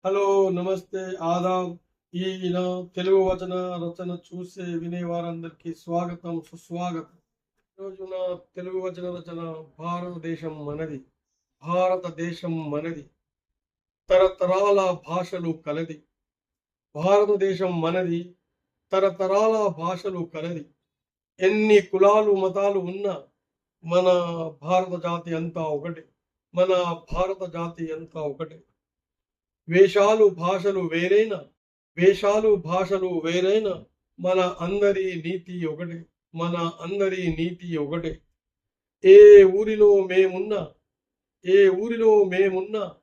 Hello, నమస్తే, ఆదాబ్. ఈయన తెలుగు వచన రచన చూసే వినే వారందరికీ స్వాగతం, సుస్వాగతం. ఈరోజు నా తెలుగు వచన రచన భారతదేశం మనది. భారతదేశం మనది. తరతరాల భాషలు కలది. భారతదేశం మనది. తరతరాల భాషలు కలది. ఎన్ని కులాలు మతాలు ఉన్నా మన భారత జాతి అంతా ఒకటే. మన భారత జాతి అంతా ఒకటే. వేషాలు భాషలు వేరైనా మన అందరి నీతి ఒకటే. మన అందరి నీతి ఒకటే. ఏ ఊరిలో మేమున్నా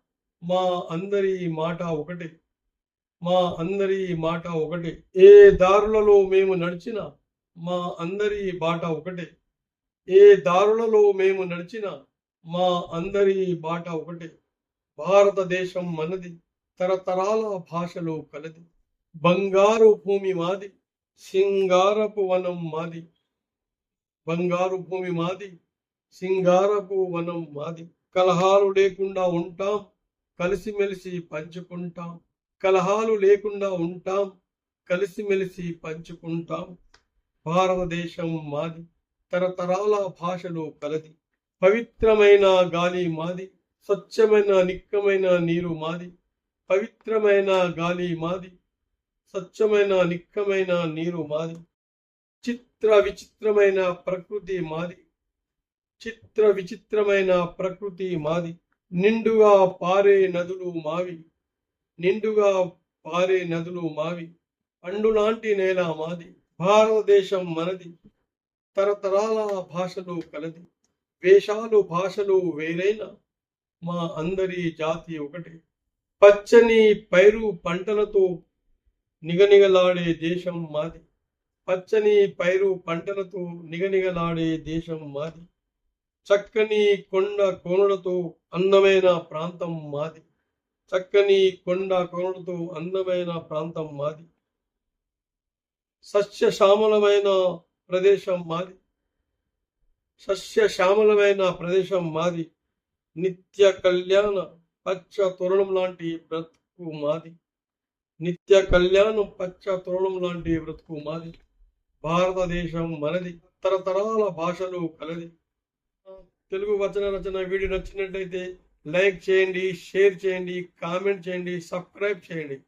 మా అందరి మాట ఒకటే. మా అందరి మాట ఒకటే. ఏ దారులలో మేము నడిచినా మా అందరి బాట ఒకటే. ఏ దారులలో మేము నడిచినా మా అందరి బాట ఒకటే. భారతదేశం మనది. తరతరాల భాషలు కలది. బంగారు భూమి మాది, సింగారపు వనం మాది. బంగారు భూమి మాది, సింగారపు వనం మాది. కలహాలు లేకుండా ఉంటాం, కలిసిమెలిసి పంచుకుంటాం. కలహాలు లేకుండా ఉంటాం, కలిసిమెలిసి పంచుకుంటాం. భారతదేశం మాది. తరతరాల భాషలు కలది. పవిత్రమైన గాలి మాది, స్వచ్ఛమైన నిక్కమైన నీరు మాది. పవిత్రమైన గాలి మాది, స్వచ్ఛమైన నిక్కమైన నీరు మాది. చిత్ర విచిత్రమైన ప్రకృతి మాది. చిత్ర విచిత్రమైన ప్రకృతి మాది. నిండుగా పారే నదులు మావి. నిండుగా పారే నదులు మావి. పండులాంటి నేల మాది. భారతదేశం మనది. తరతరాల భాషలు కలది. వేషాలు భాషలు వేరైనా మా అందరి జాతి ఒకటే. పచ్చని పైరు పంటలతో నిగనిగలాడే దేశం మాది. పచ్చని పైరు పంటలతో నిగనిగలాడే దేశం మాది. చక్కని కొండ కోణలతో అందమైన ప్రాంతం మాది. చక్కని కొండ కోణలతో అందమైన ప్రాంతం మాది. సస్యశ్యామలమైన ప్రదేశం మాది. సస్యశ్యామలమైన ప్రదేశం మాది. నిత్య కళ్యాణ పచ్చ తోరణం లాంటి బ్రతుకు మాది. నిత్య కళ్యాణం పచ్చ తోరణం లాంటి బ్రతుకు మాది. భారతదేశం మనది. తరతరాల భాషలు కలది. తెలుగు వచన రచన వీడియో నచ్చినట్లయితే లైక్ చేయండి, షేర్ చేయండి, కామెంట్ చేయండి, సబ్స్క్రైబ్ చేయండి.